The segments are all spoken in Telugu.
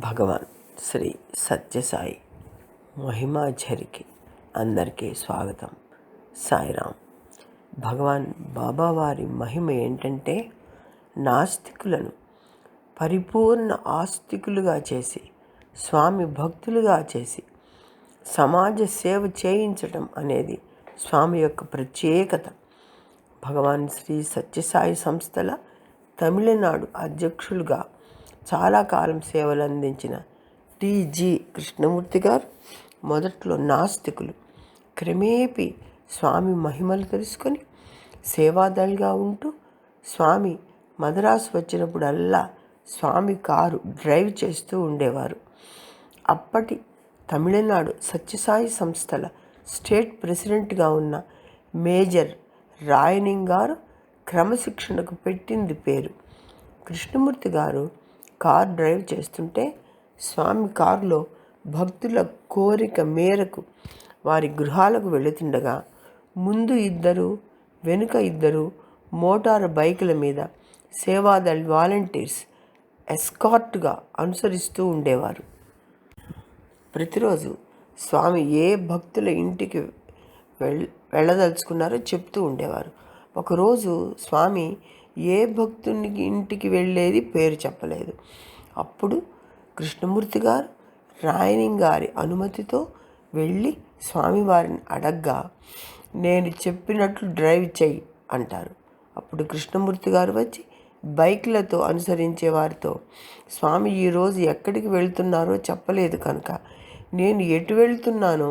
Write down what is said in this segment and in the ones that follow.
భగవాన్ శ్రీ సత్యసాయి మహిమాఝరికి అందరికీ స్వాగతం. సాయిరాం. భగవాన్ బాబా వారి మహిమ ఏంటంటే, నాస్తికులను పరిపూర్ణ ఆస్తికులుగా చేసి, స్వామి భక్తులుగా చేసి సమాజ సేవ చేయించటం అనేది స్వామి యొక్క ప్రత్యేకత. భగవాన్ శ్రీ సత్యసాయి సంస్థల తమిళనాడు అధ్యక్షులుగా చాలా కాలం సేవలు అందించిన టి.జి. కృష్ణమూర్తి గారు మొదట్లో నాస్తికులు, క్రమేపీ స్వామి మహిమలు తెలుసుకొని సేవాదళిగా ఉంటూ స్వామి మద్రాసు వచ్చినప్పుడల్లా స్వామి కారు డ్రైవ్ చేస్తూ ఉండేవారు. అప్పటి తమిళనాడు సత్యసాయి సంస్థల స్టేట్ ప్రెసిడెంట్గా ఉన్న మేజర్ రాయనింగ్ గారు క్రమశిక్షణకు పెట్టింది పేరు. కృష్ణమూర్తి గారు కార్ డ్రైవ్ చేస్తుంటే స్వామి కారులో భక్తుల కోరిక మేరకు వారి గృహాలకు వెళుతుండగా ముందు ఇద్దరు, వెనుక ఇద్దరు మోటారు బైకుల మీద సేవాదళ్ వాలంటీర్స్ ఎస్కార్ట్గా అనుసరిస్తూ ఉండేవారు. ప్రతిరోజు స్వామి ఏ భక్తుల ఇంటికి వెళ్ళదలుచుకున్నారో చెప్తూ ఉండేవారు. ఒకరోజు స్వామి ఏ భక్తుని ఇంటికి వెళ్ళేది పేరు చెప్పలేదు. అప్పుడు కృష్ణమూర్తి గారు రాయనింగ్ గారి అనుమతితో వెళ్ళి స్వామివారిని అడగ్గా, నేను చెప్పినట్లు డ్రైవ్ చెయ్యి అంటారు. అప్పుడు కృష్ణమూర్తి గారు వచ్చి బైక్లతో అనుసరించే వారితో, స్వామి ఈరోజు ఎక్కడికి వెళ్తున్నారో చెప్పలేదు కనుక నేను ఎటు వెళ్తున్నానో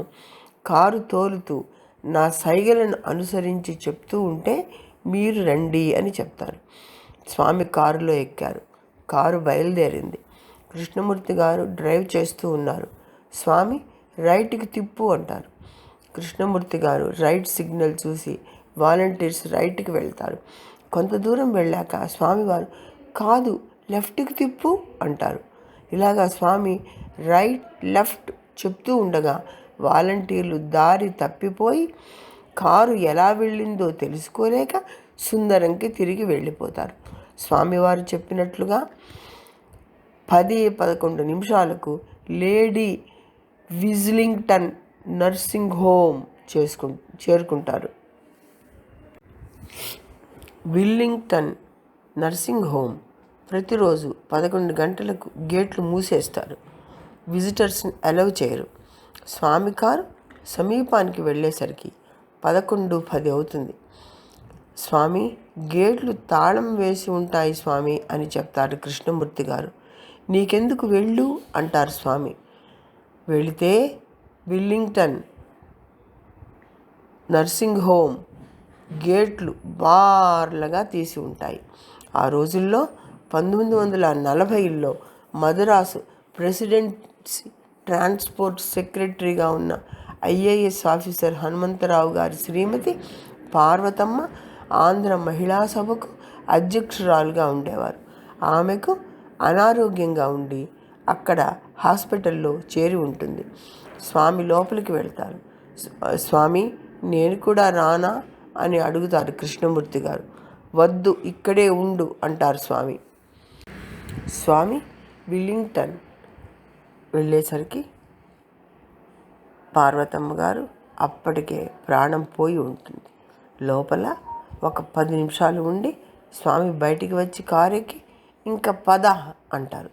కారు తోలుతూ నా సైగలను అనుసరించి చెప్తూ ఉంటే మీరు రండి అని చెప్తారు. స్వామి కారులో ఎక్కారు. కారు బయలుదేరింది. కృష్ణమూర్తి గారు డ్రైవ్ చేస్తూ ఉన్నారు. స్వామి రైట్కి తిప్పు అంటారు. కృష్ణమూర్తి గారు రైట్ సిగ్నల్ చూసి వాలంటీర్స్ రైట్కి వెళ్తారు. కొంత దూరం వెళ్ళాక స్వామివారు కాదు లెఫ్ట్కి తిప్పు అంటారు. ఇలాగా స్వామి రైట్ లెఫ్ట్ చెప్తూ ఉండగా వాలంటీర్లు దారి తప్పిపోయి కారు ఎలా వెళ్ళిందో తెలుసుకోలేక సుందరంకి తిరిగి వెళ్ళిపోతారు. స్వామివారు చెప్పినట్లుగా 10-11 నిమిషాలకు లేడీ విజ్లింగ్టన్ నర్సింగ్ హోమ్ చేరుకుంటారు. విల్లింగ్టన్ నర్సింగ్ హోమ్ ప్రతిరోజు 11 గంటలకు గేట్లు మూసేస్తారు. విజిటర్స్ని అలౌ చేయరు. స్వామి కారు సమీపానికి వెళ్ళేసరికి 11:10 అవుతుంది. స్వామి గేట్లు తాళం వేసి ఉంటాయి స్వామి అని చెప్తారు కృష్ణమూర్తి గారు. నీకెందుకు వెళ్ళు అంటారు స్వామి. వెళితే విల్లింగ్టన్ నర్సింగ్ హోమ్ గేట్లు బార్లగా తీసి ఉంటాయి. ఆ రోజుల్లో 1940లో మద్రాసు ప్రెసిడెన్సీ ట్రాన్స్పోర్ట్ సెక్రటరీగా ఉన్న ఐఏఎస్ ఆఫీసర్ హనుమంతరావు గారి శ్రీమతి పార్వతమ్మ ఆంధ్ర మహిళా సభకు అధ్యక్షురాలుగా ఉండేవారు. ఆమెకు అనారోగ్యంగా ఉండి అక్కడ హాస్పిటల్లో చేరి ఉంటుంది. స్వామి లోపలికి వెళ్తారు. స్వామి నేను కూడా రానా అని అడుగుతారు కృష్ణమూర్తి గారు. వద్దు ఇక్కడే ఉండు అంటారు స్వామి. స్వామి విల్లింగ్టన్ వెళ్ళేసరికి పార్వతమ్మ గారు అప్పటికే ప్రాణం పోయి ఉంటుంది. లోపల ఒక 10 నిమిషాలు ఉండి స్వామి బయటికి వచ్చి కారెక్కి ఇంకా పద అంటారు.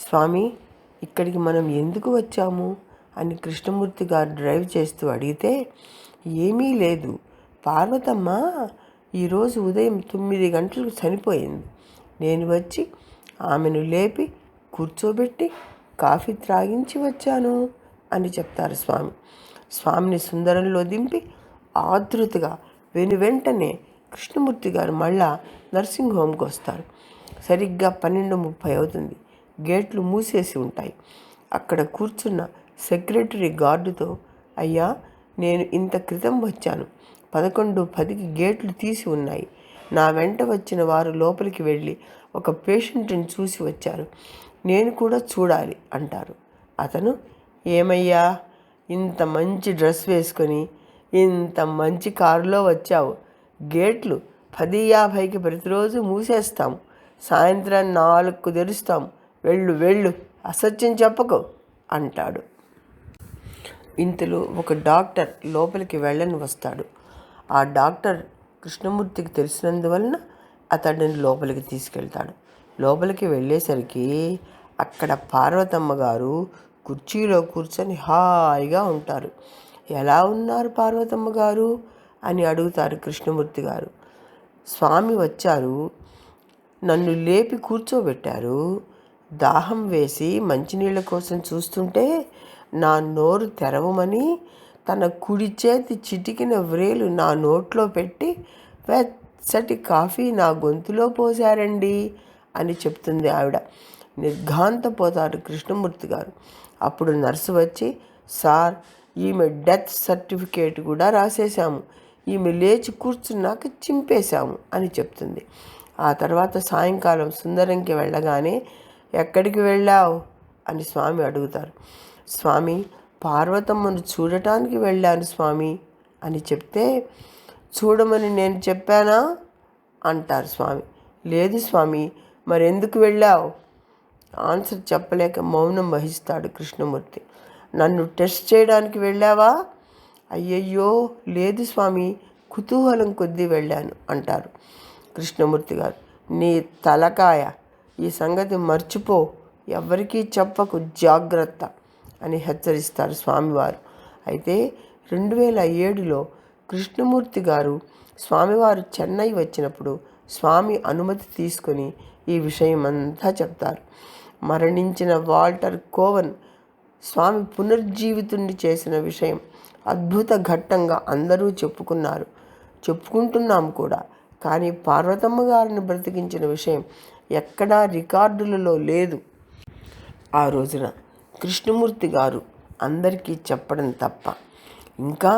స్వామి ఇక్కడికి మనం ఎందుకు వచ్చాము అని కృష్ణమూర్తి గారు డ్రైవ్ చేస్తూ అడిగితే, ఏమీ లేదు, పార్వతమ్మ ఈరోజు ఉదయం 9 గంటలకు చనిపోయింది. నేను వచ్చి ఆమెను లేపి కూర్చోబెట్టి కాఫీ త్రాగించి వచ్చాను అని చెప్తారు స్వామి. స్వామిని సుందరంలో దింపి ఆతృతగా వెంటనే కృష్ణమూర్తి గారు మళ్ళా నర్సింగ్ హోమ్కి వస్తారు. సరిగ్గా 12:30 అవుతుంది. గేట్లు మూసేసి ఉంటాయి. అక్కడ కూర్చున్న సెక్రటరీ గార్డుతో, అయ్యా నేను ఇంత క్రితం వచ్చాను, 11:10కి గేట్లు తీసి ఉన్నాయి. నా వెంట వచ్చిన వారు లోపలికి వెళ్ళి ఒక పేషెంట్ని చూసి వచ్చారు, నేను కూడా చూడాలి అంటారు. అతను, ఏమయ్యా ఇంత మంచి డ్రెస్ వేసుకొని ఇంత మంచి కారులో వచ్చావు, గేట్లు 10:50కి ప్రతిరోజు మూసేస్తాము, సాయంత్రం 4కు తెరుస్తాము, వెళ్ళు వెళ్ళు, అసత్యం చెప్పకు అంటాడు. ఇంతలో ఒక డాక్టర్ లోపలికి వెళ్ళని వస్తాడు. ఆ డాక్టర్ కృష్ణమూర్తికి తెలిసినందువలన అతడిని లోపలికి తీసుకెళ్తాడు. లోపలికి వెళ్ళేసరికి అక్కడ పార్వతమ్మ గారు కుర్చీలో కూర్చొని హాయిగా ఉంటారు. ఎలా ఉన్నారు పార్వతమ్మ గారు అని అడుగుతారు కృష్ణమూర్తి గారు. స్వామి వచ్చారు, నన్ను లేపి కూర్చోబెట్టారు. దాహం వేసి మంచినీళ్ళ కోసం చూస్తుంటే నా నోరు తెరవమని తన కుడి చేతి చిటికిన వ్రేలు నా నోట్లో పెట్టి వెచ్చటి కాఫీ నా గొంతులో పోశారండి అని చెప్తుంది ఆవిడ. నిర్ఘాంతపోతారు కృష్ణమూర్తి గారు. అప్పుడు నర్సు వచ్చి, సార్, ఈమె డెత్ సర్టిఫికేట్ కూడా రాసేశాము, ఈమె లేచి కూర్చున్నాక చింపేశాము అని చెప్తుంది. ఆ తర్వాత సాయంకాలం సుందరంకి వెళ్ళగానే, ఎక్కడికి వెళ్ళావు అని స్వామి అడుగుతారు. స్వామి, పార్వతమ్మను చూడటానికి వెళ్ళాను స్వామి అని చెప్తే, చూడమని నేను చెప్పానా అంటారు స్వామి. లేదు స్వామి, మరెందుకు వెళ్ళావు? ఆన్సర్ చెప్పలేక మౌనం వహిస్తాడు కృష్ణమూర్తి. నన్ను టెస్ట్ చేయడానికి వెళ్ళావా? అయ్యయ్యో లేదు స్వామి, కుతూహలం కొద్దీ వెళ్ళాను అంటారు కృష్ణమూర్తి గారు. నీ తలకాయ, ఈ సంగతి మర్చిపో, ఎవరికీ చెప్పకు, జాగ్రత్త అని హెచ్చరిస్తారు స్వామివారు. అయితే 2007లో కృష్ణమూర్తి గారు స్వామివారు చెన్నై వచ్చినప్పుడు స్వామి అనుమతి తీసుకొని ఈ విషయం అంతా చెప్తారు. మరణించిన వాల్టర్ కోవన్ స్వామి పునర్జీవితుణ్ణి చేసిన విషయం అద్భుత ఘట్టంగా అందరూ చెప్పుకుంటున్నాం కూడా. కానీ పార్వతమ్మ గారిని బ్రతికించిన విషయం ఎక్కడా రికార్డులలో లేదు. ఆ రోజున కృష్ణమూర్తి గారు అందరికీ చెప్పడం తప్ప ఇంకా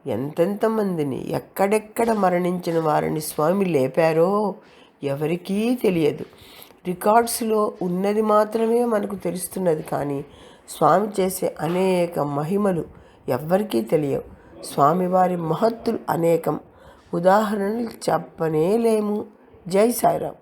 ఎంతెంతమందిని, ఎక్కడెక్కడ మరణించిన వారిని స్వామి లేపారో ఎవరికీ తెలియదు. రికార్డ్స్లో ఉన్నది మాత్రమే మనకు తెలుస్తున్నది. కానీ స్వామి చేసే అనేక మహిమలు ఎవ్వరికీ తెలియవు. స్వామివారి మహత్తులు అనేకం, ఉదాహరణలు చెప్పనేలేము. జై సాయిరాం.